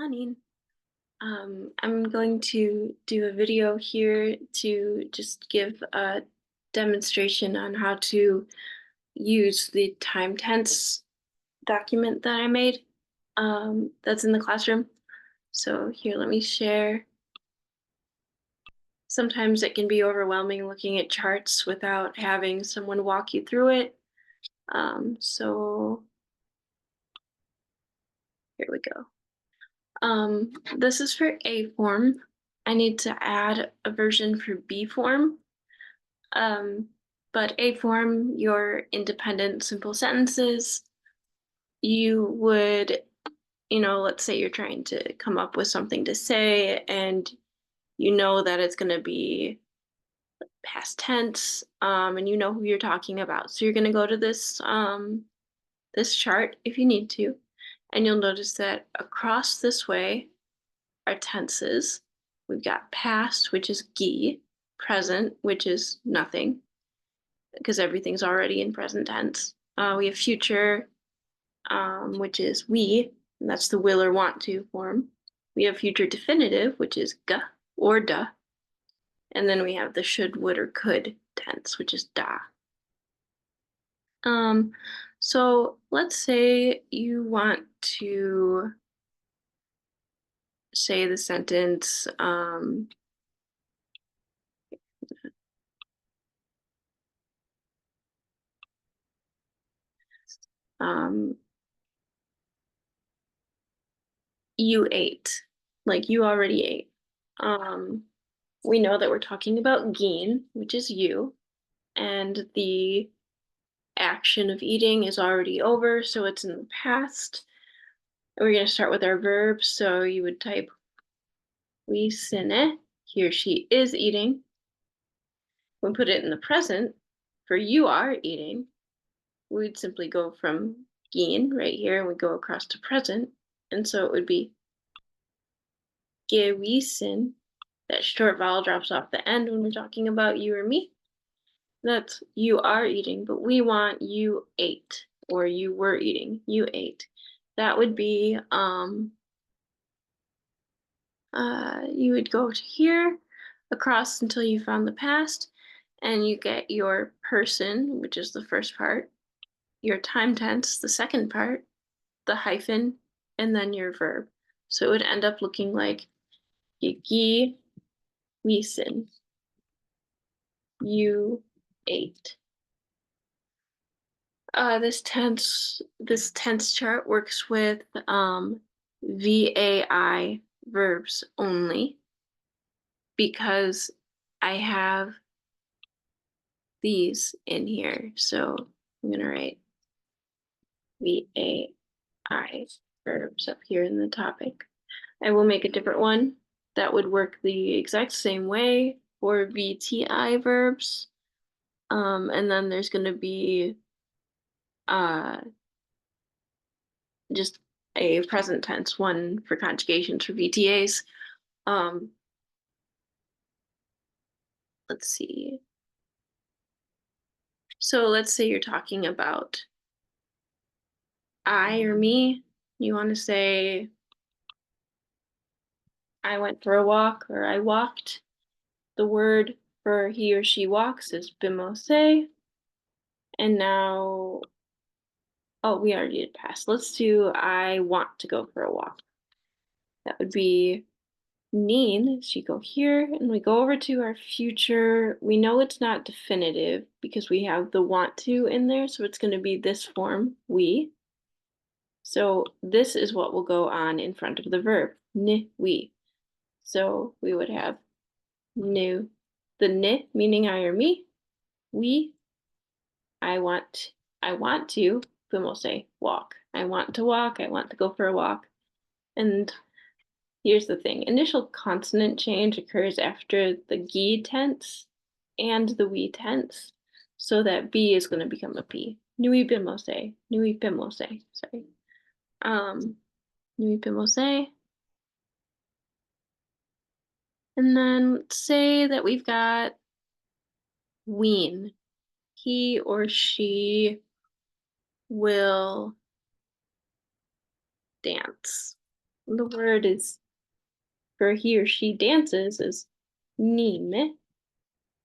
morning. I'm going to do a video here to just give a demonstration on how to use the time tense document that I made that's in the classroom. So here, let me share. Sometimes it can be overwhelming looking at charts without having someone walk you through it. So here we go. This is for A form. I need to add a version for B form. But A form, your independent simple sentences, you would, let's say you're trying to come up with something to say and you know that it's going to be past tense, and you know who you're talking about. So you're going to go to this chart if you need to, and you'll notice that across this way are tenses. We've got past, which is gi, present, which is nothing, because everything's already in present tense. We have future, which is we, and that's the will or want to form. We have future definitive, which is ga or da. And then we have the should, would, or could tense, which is da. So let's say you want to say the sentence, you ate, like you already ate. We know that we're talking about gin, which is you, and the action of eating is already over, so it's in the past. And we're going to start with our verb, so you would type we sine, he or she is eating. When we put it in the present, for you are eating, we'd simply go from gin right here and we go across to present, and so it would be gewesen. That short vowel drops off the end when we're talking about you or me. That's you are eating, but we want you ate, or you were eating, you ate. That would be, you would go to here, across until you found the past, and you get your person, which is the first part, your time tense, the second part, the hyphen, and then your verb. So it would end up looking like gi wiesen, you ate. This tense chart works with VAI verbs only, because I have these in here. So I'm gonna write VAI verbs up here in the topic. I will make a different one that would work the exact same way for VTI verbs. And then there's gonna be just a present tense one for conjugations for VTAs. Let's see. So let's say you're talking about I or me. You want to say I went for a walk or I walked. The word for he or she walks is bimose. And now, oh, we already did past. Let's do I want to go for a walk. That would be Neen. So you go here and we go over to our future. We know it's not definitive because we have the want to in there. So it's going to be this form, we. So this is what will go on in front of the verb, n, we. So we would have new, the n meaning I or me, we, I want to, then we'll say walk. I want to walk, I want to go for a walk. And here's the thing, initial consonant change occurs after the gi tense and the we tense, so that B is going to become a P. Nui bimose, sorry. Nui bimose. And then let's say that we've got wean. He or she will dance. The word is for he or she dances is nime,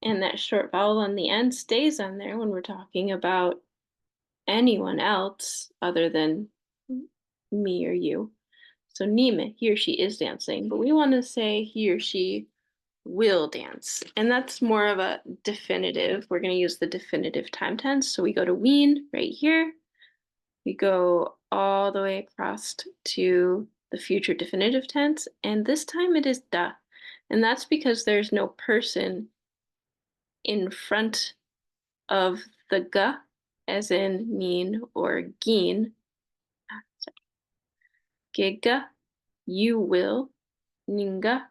and that short vowel on the end stays on there when we're talking about anyone else other than me or you. So nime, he or she is dancing, but we want to say he or she will dance. And that's more of a definitive. We're going to use the definitive time tense. So we go to ween right here. We go all the way across to the future definitive tense. And this time it is da. And that's because there's no person in front of the ga, as in mean or geen. Giga, you will. Ninga,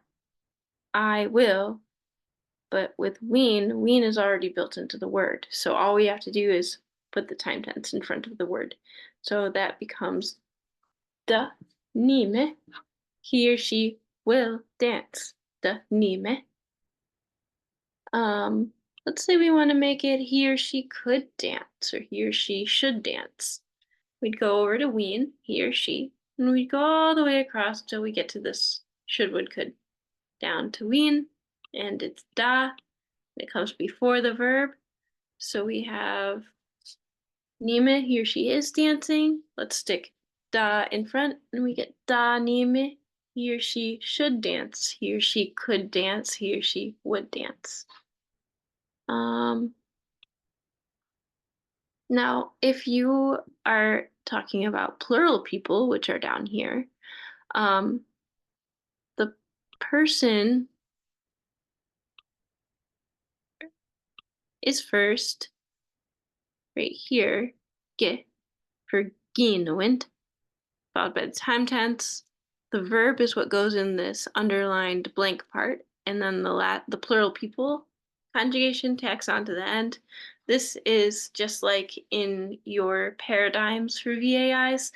I will. But with ween is already built into the word. So all we have to do is put the time tense in front of the word. So that becomes da nime. He or she will dance. Da nime. Let's say we want to make it he or she could dance or he or she should dance. We'd go over to ween, he or she, and we'd go all the way across till we get to this should, would, could, down to ween, and it's da. It comes before the verb. So we have nime, he or she is dancing. Let's stick da in front, and we get da nime. He or she should dance. He or she could dance. He or she would dance. Now, if you are talking about plural people, which are down here, the person is first right here, ge, for ginoint, followed by the time tense. The verb is what goes in this underlined blank part, and then the plural people conjugation tacks onto the end. This is just like in your paradigms for VAIs.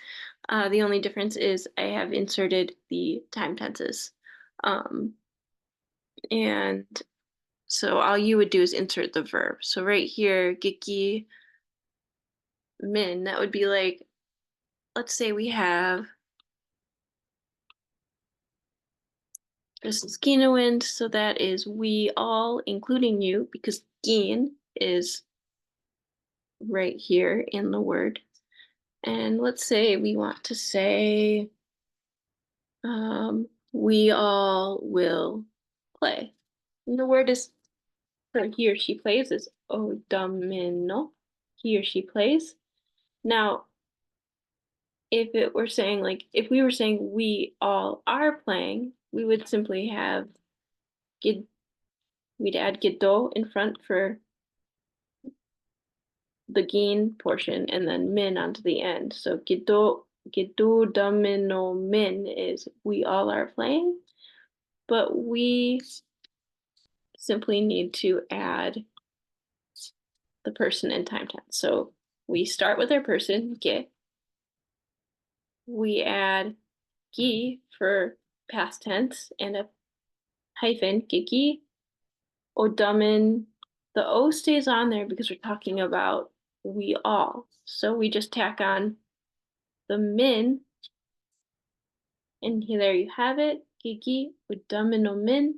The only difference is I have inserted the time tenses. And so all you would do is insert the verb. So right here, giki min, that would be like, let's say we have, this is Ginawind, so that is we all, including you, because Gin is right here in the word. And let's say we want to say, we all will play. And the word is for he or she plays is odamino. He or she plays. Now, if it were saying like, if we were saying we all are playing, we would simply have gid, we'd add giddo in front for the gain portion and then min onto the end. So giddo damino min is we all are playing, but we simply need to add the person and time tense. So we start with our person, ge. We add gi for past tense and a hyphen, gigi. Odamin, the O stays on there because we're talking about we all. So we just tack on the min, and here, there you have it. Gigi, Udamino min,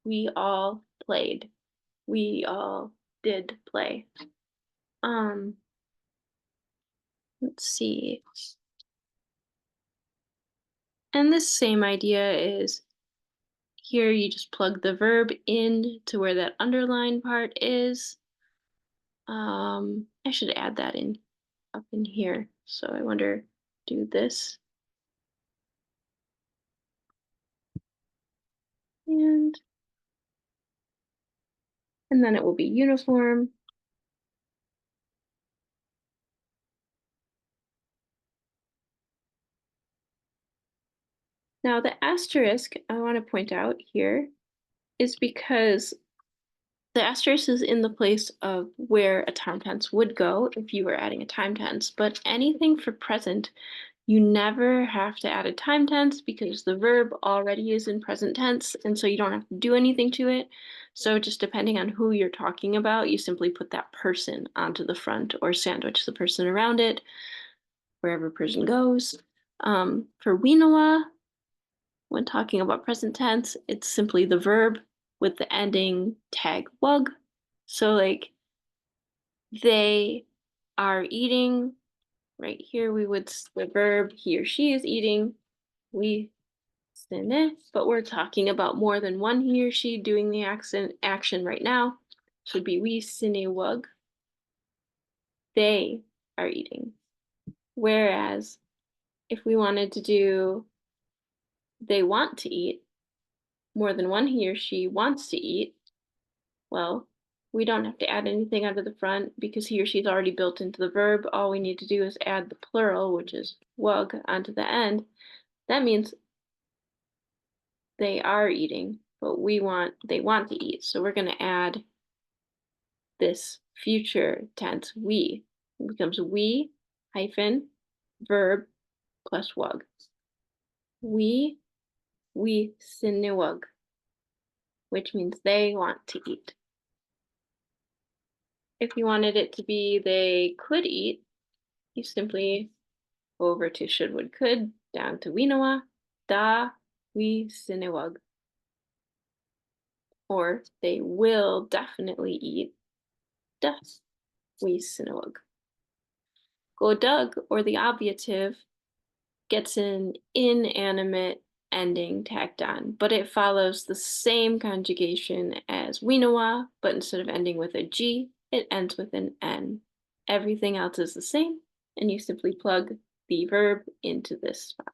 we all played. We all did play. Let's see. And this same idea is here you just plug the verb in to where that underline part is. I should add that in up in here. So I wonder, do this. And then it will be uniform. Now the asterisk I want to point out here is because the asterisk is in the place of where a time tense would go if you were adding a time tense, but anything for present, you never have to add a time tense because the verb already is in present tense, and so you don't have to do anything to it. So just depending on who you're talking about, you simply put that person onto the front or sandwich the person around it, wherever person goes. For winoa, When talking about present tense, it's simply the verb with the ending tag wug. So like they are eating, right here we would the verb he or she is eating, we sine, but we're talking about more than one he or she doing the action right now. Should be we sine wug. They are eating. Whereas if we wanted to do they want to eat, more than one he or she wants to eat, well, we don't have to add anything out of the front because he or she's already built into the verb. All we need to do is add the plural, which is wug, onto the end. That means they are eating, but they want to eat. So we're going to add this future tense we. It becomes we hyphen verb plus wug. We sinewug, which means they want to eat. If you wanted it to be they could eat, you simply go over to should, would, could, down to winawa, da, we sinewug. Or they will definitely eat, das, we sinewug. Go dug, or the obviative, gets an inanimate ending tacked on, but it follows the same conjugation as winawa, but instead of ending with a G, it ends with an N. Everything else is the same, and you simply plug the verb into this spot.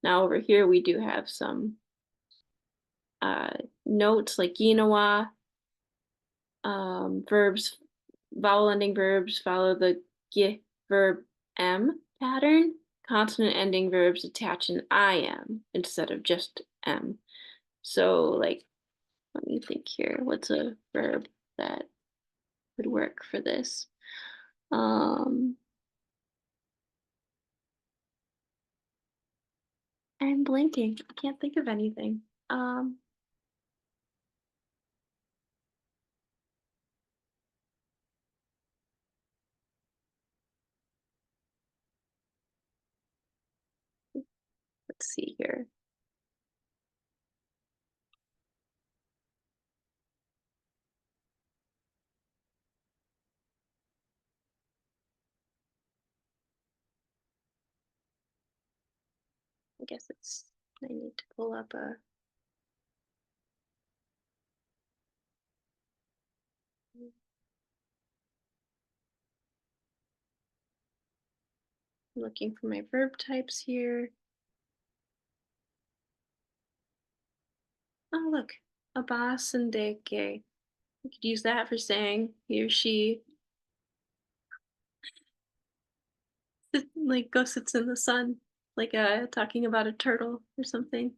Now over here, we do have some notes like yinawa, verbs, vowel ending verbs follow the g verb m pattern. Consonant ending verbs attach an im instead of just m. So like, let me think here. What's a verb that would work for this? I'm blanking. I can't think of anything. Let's see here. I guess I need to pull up a. I'm looking for my verb types here. Oh, look, Abbas and Deke. We could use that for saying he or she like sits in the sun, like talking about a turtle or something.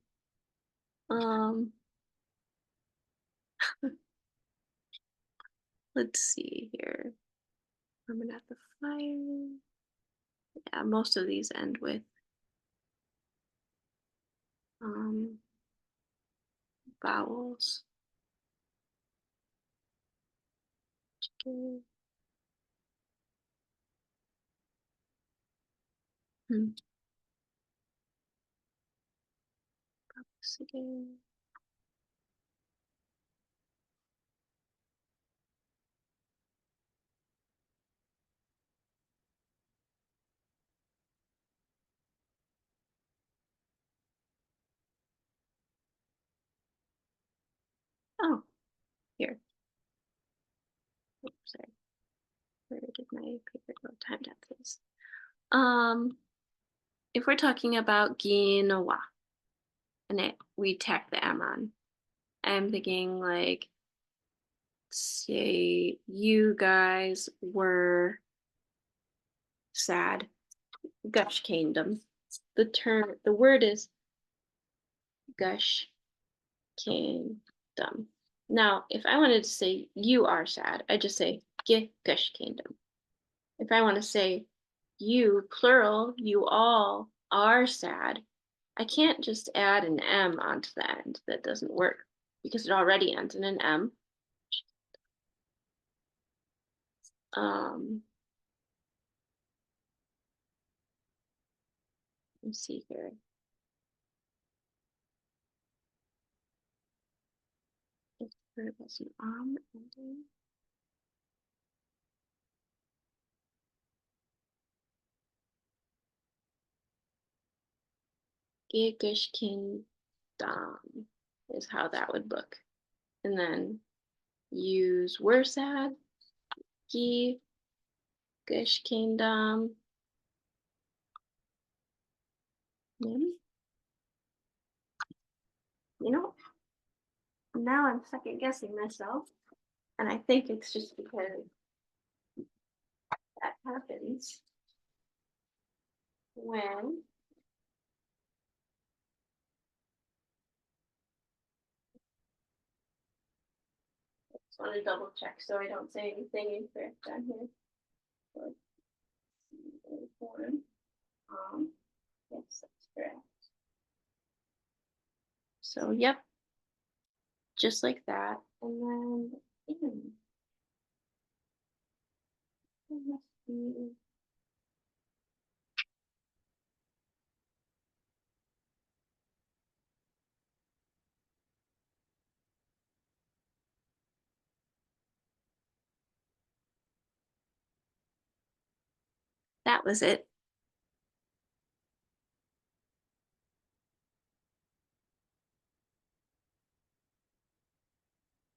Let's see here. I'm gonna have the fire. Yeah, most of these end with vowels. Okay. Hmm. Oh, here. Oops, sorry. Where did my paper go? Time dances. If we're talking about Ginawa, and we tack the M on, I'm thinking like, say you guys were sad. Gush kingdom. The word is gush kingdom. Now, if I wanted to say you are sad, I just say ge gush kingdom. If I want to say you, plural, you all are sad, I can't just add an M onto the end. That doesn't work because it already ends in an M. Let's see here. verb has an ending. Gigishkin dam is how that would look. And then use wersad, gi, gishkin dam, nim. You know, now I'm second guessing myself. And I think it's just because that happens when I just want to double check so I don't say anything incorrect on here. So, form. Yes, that's correct. So, yep, just like that. And then in. It must be that was it.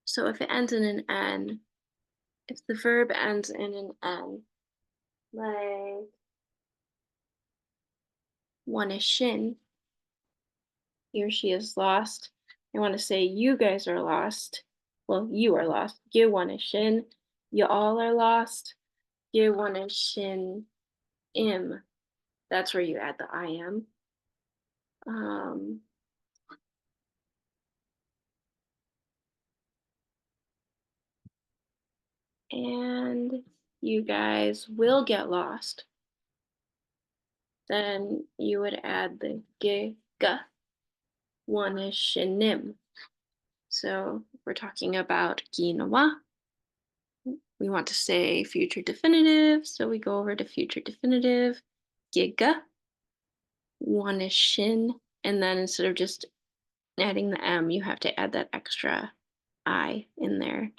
So if it ends in an N, if the verb ends in an N, like one is shin, he or she is lost. I want to say you guys are lost. Well, you are lost. You one is shin. You all are lost. You one is shin im. That's where you add the I am. And you guys will get lost. Then you would add the g, one is shinim. So we're talking about ginawa. We want to say future definitive, so we go over to future definitive, giga, one is shin, and then instead of just adding the M, you have to add that extra I in there.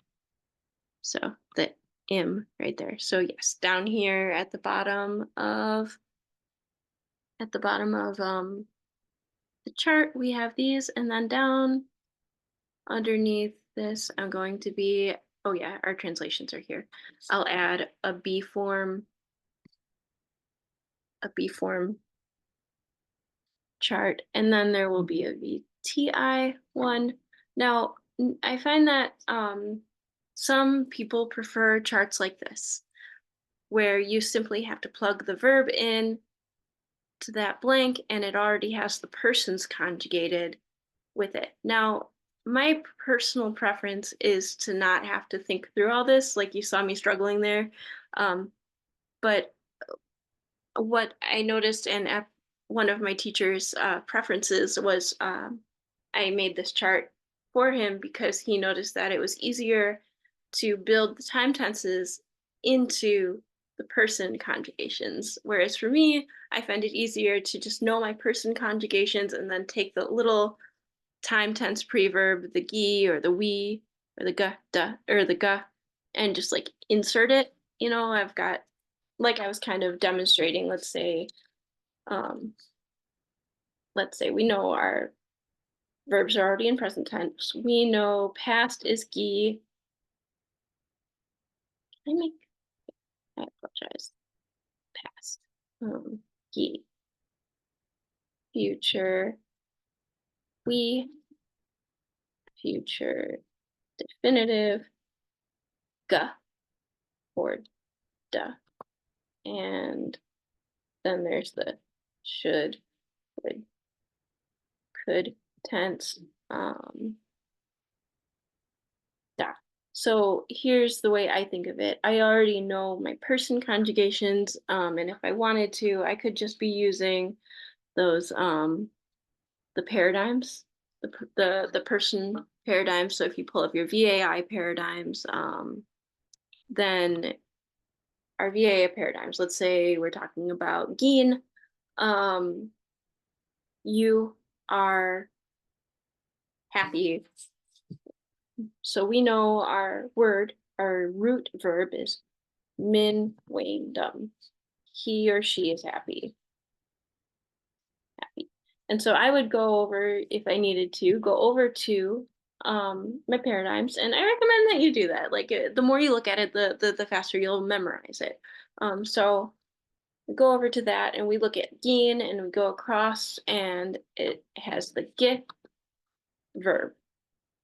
So the im right there. So yes, down here at the bottom of the chart, we have these, and then down underneath this, I'm going to be, oh yeah, our translations are here. I'll add a B form chart, and then there will be a VTI one. Now, I find that some people prefer charts like this, where you simply have to plug the verb in to that blank, and it already has the persons conjugated with it. Now, my personal preference is to not have to think through all this, like you saw me struggling there. But what I noticed and one of my teacher's preferences was I made this chart for him because he noticed that it was easier to build the time tenses into the person conjugations. Whereas for me, I find it easier to just know my person conjugations and then take the little time tense preverb, the gi or the we or the ga, da, or the ga, and just like insert it. You know, I've got, like I was kind of demonstrating, um, let's say we know our verbs are already in present tense. We know past is gi. Can I make, I apologize, past, gi. Future, we, future definitive, ga, or da. And then there's the should, would, could tense, da. So here's the way I think of it. I already know my person conjugations, and if I wanted to, I could just be using those the paradigms, the person paradigms. So if you pull up your VAI paradigms, then our VAI paradigms, let's say we're talking about Gin, you are happy So we know our root verb is min wane dum. He or she is happy. Happy. And so I would go over, if I needed to, go over to my paradigms, and I recommend that you do that. Like the more you look at it, the faster you'll memorize it. So we go over to that and we look at gin and we go across and it has the git verb.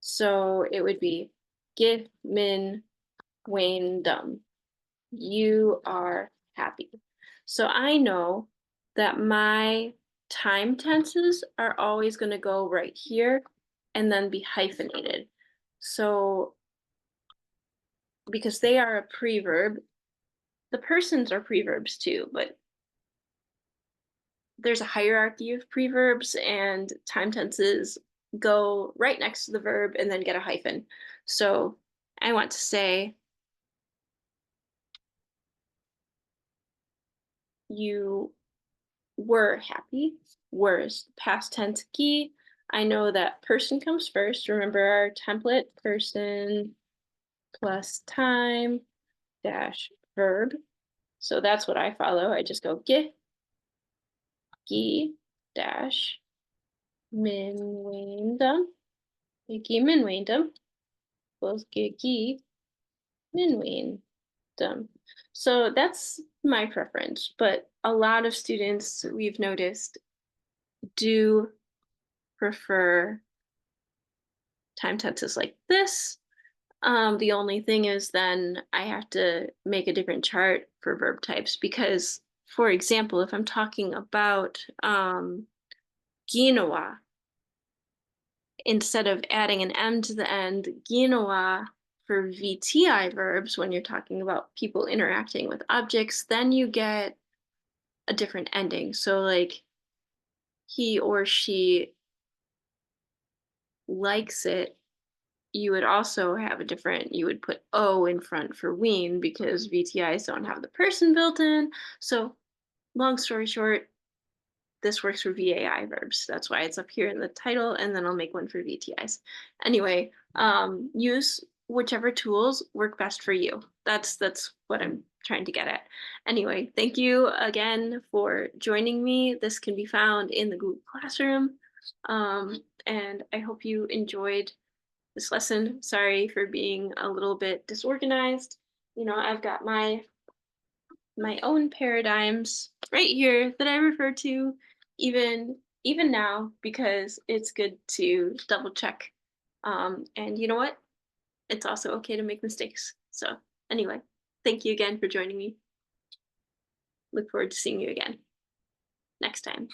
So it would be git min wane dum. You are happy. So I know that my time tenses are always going to go right here and then be hyphenated. So because they are a preverb, the persons are preverbs too, but there's a hierarchy of preverbs and time tenses go right next to the verb and then get a hyphen. So I want to say you were happy. Were is past tense key. I know that person comes first. Remember our template, person plus time dash verb. So that's what I follow. I just go get, gi, dash, min, windum, gi, min, windum, equals gi, min, windum. So that's my preference, but a lot of students we've noticed do prefer time tenses like this. The only thing is then I have to make a different chart for verb types because, for example, if I'm talking about quinoa, instead of adding an M to the end, quinoa for VTI verbs, when you're talking about people interacting with objects, then you get a different ending. So like he or she likes it, you would also have a different, you would put O in front for wean because VTIs don't have the person built in. So long story short, this works for VAI verbs. That's why it's up here in the title, and then I'll make one for VTIs. Anyway, use whichever tools work best for you. That's what I'm trying to get at. Anyway, thank you again for joining me. This can be found in the Google Classroom. And I hope you enjoyed this lesson. Sorry for being a little bit disorganized. You know, I've got my own paradigms right here that I refer to even now because it's good to double check. And you know what? It's also okay to make mistakes. So anyway, thank you again for joining me. Look forward to seeing you again next time.